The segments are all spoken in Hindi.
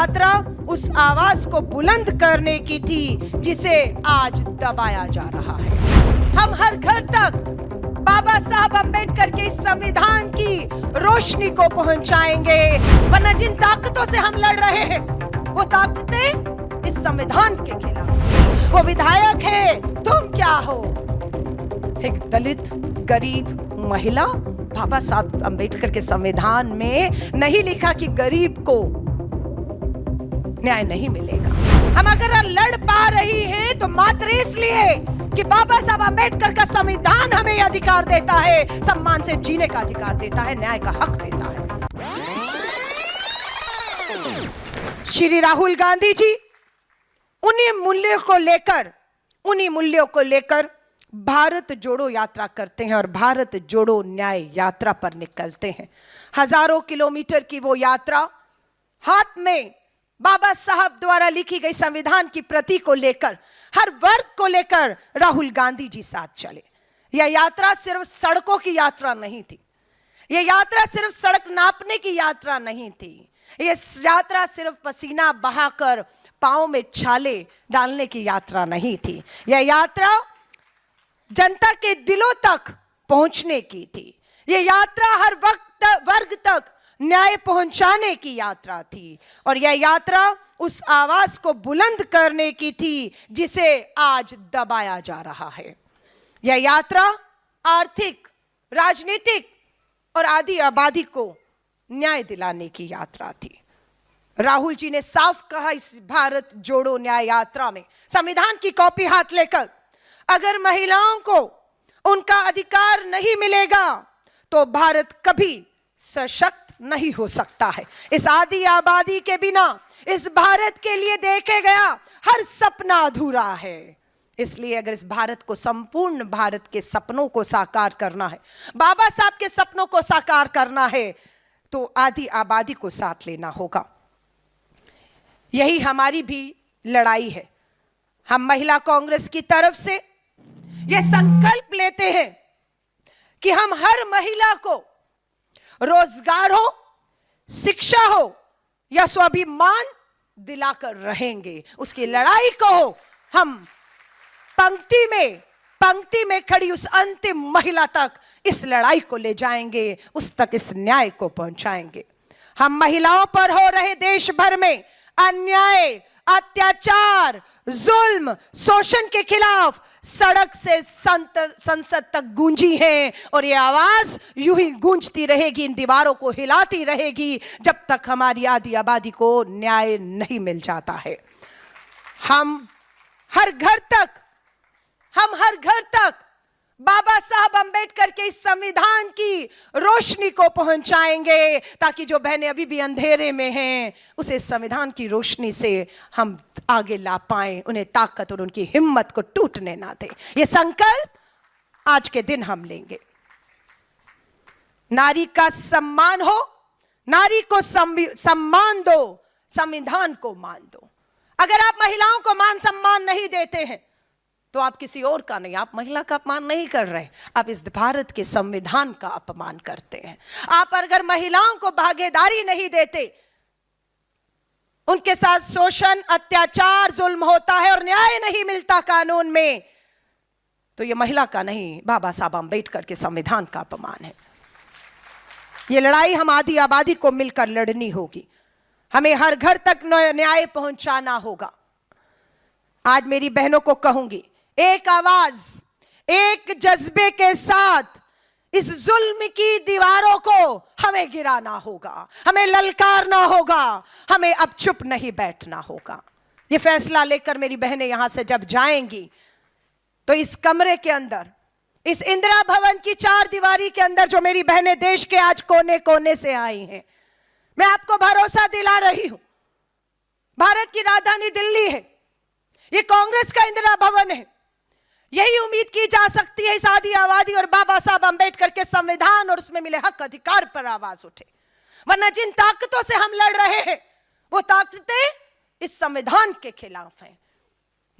यात्रा उस आवाज को बुलंद करने की थी जिसे आज दबाया जा रहा है। हम हर घर तक बाबा साहब अंबेडकर के इस संविधान की रोशनी को पहुंचाएंगे, वरना जिन ताकतों से हम लड़ रहे हैं वो ताकतें इस संविधान के खिलाफ। वो विधायक है, तुम क्या हो? एक दलित, गरीब महिला। बाबा साहब अंबेडकर के संविधान में नहीं लिखा कि गरीब को न्याय नहीं मिलेगा। हम अगर लड़ पा रही हैं तो मात्र इसलिए कि बाबा साहब अंबेडकर का संविधान हमें अधिकार देता है, सम्मान से जीने का अधिकार देता है, न्याय का हक देता है। श्री राहुल गांधी जी उन्हीं मूल्यों को लेकर भारत जोड़ो यात्रा करते हैं और भारत जोड़ो न्याय यात्रा पर निकलते हैं। हजारों किलोमीटर की वो यात्रा, हाथ में बाबा साहब द्वारा लिखी गई संविधान की प्रति को लेकर, हर वर्ग को लेकर राहुल गांधी जी साथ चले। यह यात्रा सिर्फ सड़कों की यात्रा नहीं थी, यह यात्रा सिर्फ सड़क नापने की यात्रा नहीं थी, यह यात्रा सिर्फ पसीना बहाकर पांव में छाले डालने की यात्रा नहीं थी। यह यात्रा जनता के दिलों तक पहुंचने की थी। यह यात्रा हर वर्ग तक न्याय पहुंचाने की यात्रा थी और यह यात्रा उस आवाज को बुलंद करने की थी जिसे आज दबाया जा रहा है। यह यात्रा आर्थिक, राजनीतिक और आदि आबादी को न्याय दिलाने की यात्रा थी। राहुल जी ने साफ कहा इस भारत जोड़ो न्याय यात्रा में, संविधान की कॉपी हाथ लेकर, अगर महिलाओं को उनका अधिकार नहीं मिलेगा तो भारत कभी सशक्त नहीं हो सकता है। इस आदि आबादी के बिना इस भारत के लिए देखे गया हर सपना अधूरा है। इसलिए अगर इस भारत को, संपूर्ण भारत के सपनों को साकार करना है, बाबा साहब के सपनों को साकार करना है, तो आदि आबादी को साथ लेना होगा। यही हमारी भी लड़ाई है। हम महिला कांग्रेस की तरफ से यह संकल्प लेते हैं कि हम हर महिला को रोजगार हो, शिक्षा हो या स्वाभिमान दिलाकर रहेंगे। उसकी लड़ाई को हम पंक्ति में खड़ी उस अंतिम महिला तक इस लड़ाई को ले जाएंगे, उस तक इस न्याय को पहुंचाएंगे। हम महिलाओं पर हो रहे देश भर में अन्याय, अत्याचार, जुल्म, शोषण के खिलाफ सड़क से संसद तक गूंजी है और ये आवाज यूं ही गूंजती रहेगी, इन दीवारों को हिलाती रहेगी जब तक हमारी आदि आबादी को न्याय नहीं मिल जाता है। हम हर घर तक बाबा साहब अंबेडकर के इस संविधान की रोशनी को पहुंचाएंगे ताकि जो बहनें अभी भी अंधेरे में हैं उसे संविधान की रोशनी से हम आगे ला पाएं, उन्हें ताकत और उनकी हिम्मत को टूटने ना दें। ये संकल्प आज के दिन हम लेंगे। नारी का सम्मान हो, नारी को सम्मान दो, संविधान को मान दो। अगर आप महिलाओं को मान सम्मान नहीं देते हैं तो आप किसी और का नहीं, आप महिला का अपमान नहीं कर रहे, आप इस भारत के संविधान का अपमान करते हैं। आप अगर महिलाओं को भागीदारी नहीं देते, उनके साथ शोषण, अत्याचार, जुल्म होता है और न्याय नहीं मिलता कानून में, तो यह महिला का नहीं, बाबा साहब अंबेडकर के संविधान का अपमान है। यह लड़ाई हम आदि आबादी को मिलकर लड़नी होगी। हमें हर घर तक न्याय पहुंचाना होगा। आज मेरी बहनों को कहूंगी, एक आवाज, एक जज्बे के साथ इस जुल्म की दीवारों को हमें गिराना होगा, हमें ललकारना होगा, हमें अब चुप नहीं बैठना होगा। ये फैसला लेकर मेरी बहनें यहां से जब जाएंगी तो इस कमरे के अंदर, इस इंदिरा भवन की चार दीवारी के अंदर जो मेरी बहनें देश के आज कोने कोने से आई हैं, मैं आपको भरोसा दिला रही हूं, भारत की राजधानी दिल्ली है, ये कांग्रेस का इंदिरा भवन है। यही उम्मीद की जा सकती है इस आदि आबादी और बाबा साहब अंबेडकर के संविधान और उसमें मिले हक अधिकार पर आवाज उठे, वरना जिन ताकतों से हम लड़ रहे हैं वो ताकतें इस संविधान के खिलाफ हैं।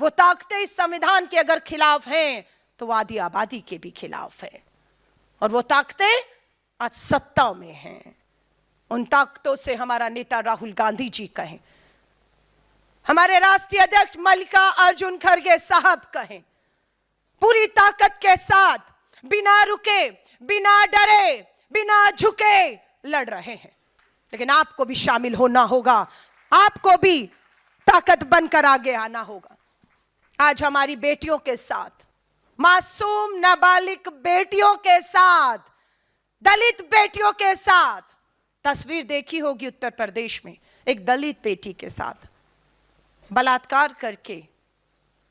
वो ताकतें इस संविधान के अगर खिलाफ हैं तो वो आदि आबादी के भी खिलाफ है और वो ताकतें आज सत्ता में हैं। उन ताकतों से हमारा नेता राहुल गांधी जी कहें, हमारे राष्ट्रीय अध्यक्ष मल्लिका अर्जुन खड़गे साहब कहें, पूरी ताकत के साथ, बिना रुके, बिना डरे, बिना झुके लड़ रहे हैं। लेकिन आपको भी शामिल होना होगा, आपको भी ताकत बनकर आगे आना होगा। आज हमारी बेटियों के साथ, मासूम नाबालिग बेटियों के साथ, दलित बेटियों के साथ, तस्वीर देखी होगी उत्तर प्रदेश में एक दलित बेटी के साथ बलात्कार करके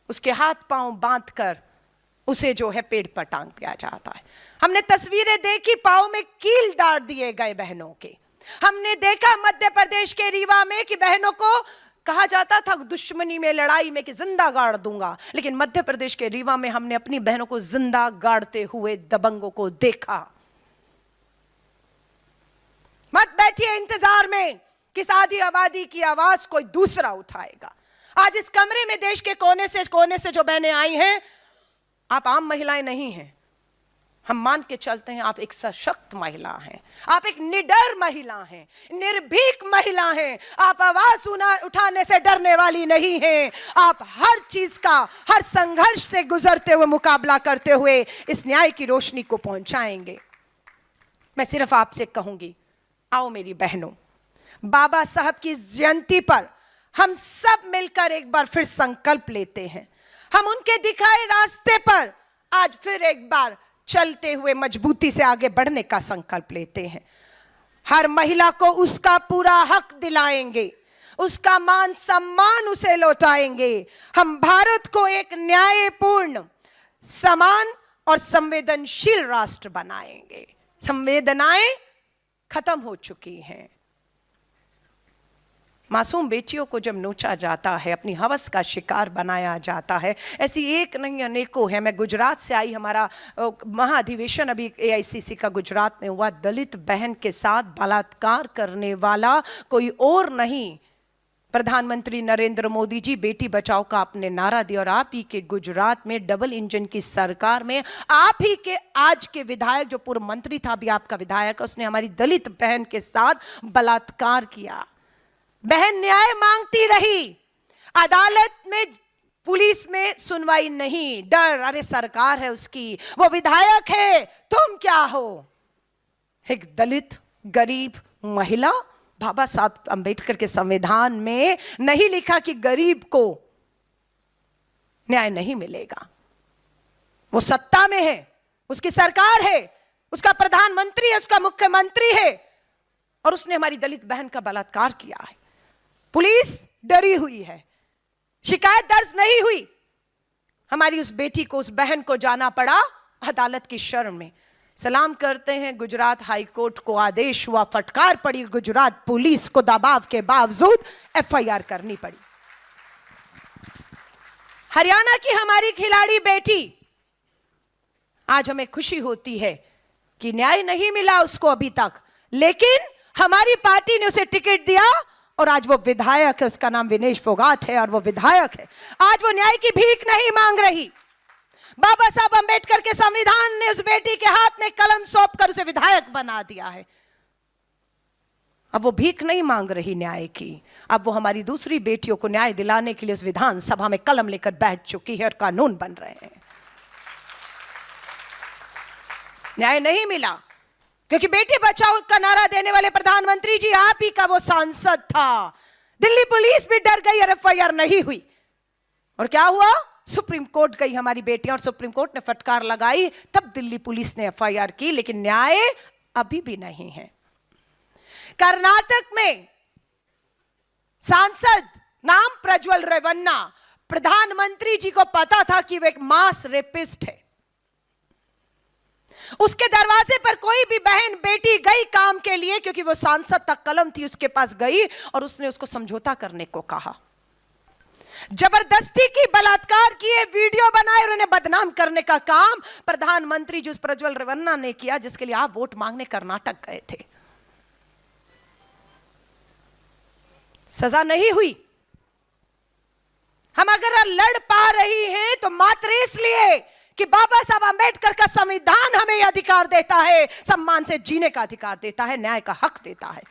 उसके हाथ पांव बांधकर उसे जो है पेड़ पर टांग दिया जाता है। हमने तस्वीरें देखी, पांव में कील डाल दिए गए बहनों के। हमने देखा मध्य प्रदेश के रीवा में कि बहनों को कहा जाता था दुश्मनी में, लड़ाई में कि जिंदा गाड़ दूंगा, लेकिन मध्य प्रदेश के रीवा में हमने अपनी बहनों को जिंदा गाड़ते हुए दबंगों को देखा। मत बैठिए इंतजार में कि आधी आबादी की आवाज कोई दूसरा उठाएगा। आज इस कमरे में देश के कोने से जो बहनें आई हैं, आप आम महिलाएं नहीं हैं। हम मान के चलते हैं आप एक सशक्त महिला हैं, आप एक निडर महिला हैं, निर्भीक महिला हैं। आप आवाज उठाने से डरने वाली नहीं हैं। आप हर चीज का, हर संघर्ष से गुजरते हुए, मुकाबला करते हुए इस न्याय की रोशनी को पहुंचाएंगे। मैं सिर्फ आपसे कहूंगी, आओ मेरी बहनों, बाबा साहब की जयंती पर हम सब मिलकर एक बार फिर संकल्प लेते हैं। हम उनके दिखाए रास्ते पर आज फिर एक बार चलते हुए मजबूती से आगे बढ़ने का संकल्प लेते हैं। हर महिला को उसका पूरा हक दिलाएंगे, उसका मान सम्मान उसे लौटाएंगे। हम भारत को एक न्यायपूर्ण, समान और संवेदनशील राष्ट्र बनाएंगे। संवेदनाएं खत्म हो चुकी हैं। मासूम बेटियों को जब नोचा जाता है, अपनी हवस का शिकार बनाया जाता है, ऐसी एक नहीं अनेकों है। मैं गुजरात से आई, हमारा महाधिवेशन अभी एआईसीसी का गुजरात में हुआ। दलित बहन के साथ बलात्कार करने वाला कोई और नहीं, प्रधानमंत्री नरेंद्र मोदी जी बेटी बचाओ का आपने नारा दिया, और आप ही के गुजरात में डबल इंजन की सरकार में आप ही के आज के विधायक, जो पूर्व मंत्री था अभी आपका विधायक, उसने हमारी दलित बहन के साथ बलात्कार किया। बहन न्याय मांगती रही, अदालत में, पुलिस में सुनवाई नहीं, डर, अरे सरकार है उसकी, वो विधायक है, तुम क्या हो। एक दलित गरीब महिला, बाबा साहब अंबेडकर के संविधान में नहीं लिखा कि गरीब को न्याय नहीं मिलेगा। वो सत्ता में है, उसकी सरकार है, उसका प्रधानमंत्री है, उसका मुख्यमंत्री है, और उसने हमारी दलित बहन का बलात्कार किया है। पुलिस डरी हुई है, शिकायत दर्ज नहीं हुई। हमारी उस बेटी को, उस बहन को जाना पड़ा अदालत की शरण में। सलाम करते हैं गुजरात हाई कोर्ट को, आदेश हुआ, फटकार पड़ी गुजरात पुलिस को, दबाव के बावजूद एफआईआर करनी पड़ी। हरियाणा की हमारी खिलाड़ी बेटी, आज हमें खुशी होती है कि न्याय नहीं मिला उसको अभी तक, लेकिन हमारी पार्टी ने उसे टिकट दिया और आज वो विधायक है। उसका नाम विनेश फोगाट है और वो विधायक है। आज वो न्याय की भीख नहीं मांग रही। बाबा साहब अंबेडकर के संविधान ने उस बेटी के हाथ में कलम सौंपकर उसे विधायक बना दिया है। अब वो भीख नहीं मांग रही न्याय की, अब वो हमारी दूसरी बेटियों को न्याय दिलाने के लिए उस विधानसभा में कलम लेकर बैठ चुकी है और कानून बन रहे हैं। न्याय नहीं मिला क्योंकि बेटी बचाओ का नारा देने वाले प्रधानमंत्री जी आप ही का वो सांसद था। दिल्ली पुलिस भी डर गई और एफआईआर नहीं हुई। और क्या हुआ, सुप्रीम कोर्ट गई हमारी बेटियां और सुप्रीम कोर्ट ने फटकार लगाई, तब दिल्ली पुलिस ने एफआईआर की, लेकिन न्याय अभी भी नहीं है। कर्नाटक में सांसद नाम प्रज्वल रेवन्ना, प्रधानमंत्री जी को पता था कि वो एक मास रेपिस्ट है। उसके दरवाजे पर कोई भी बहन बेटी गई काम के लिए, क्योंकि वो सांसद तक कलम थी, उसके पास गई और उसने उसको समझौता करने को कहा। जबरदस्ती की बलात्कार किए, वीडियो बनाए और उन्हें बदनाम करने का काम प्रधानमंत्री जी प्रज्वल रेवन्ना ने किया, जिसके लिए आप वोट मांगने कर्नाटक गए थे। सजा नहीं हुई। हम अगर लड़ पा रही हैं तो मात्र इसलिए कि बाबा साहब अंबेडकर का संविधान हमें यह अधिकार देता है, सम्मान से जीने का अधिकार देता है, न्याय का हक देता है।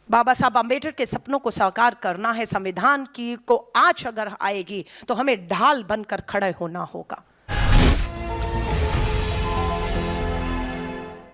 बाबा साहब अम्बेडकर के सपनों को साकार करना है, संविधान की को आंच अगर आएगी तो हमें ढाल बनकर खड़े होना होगा।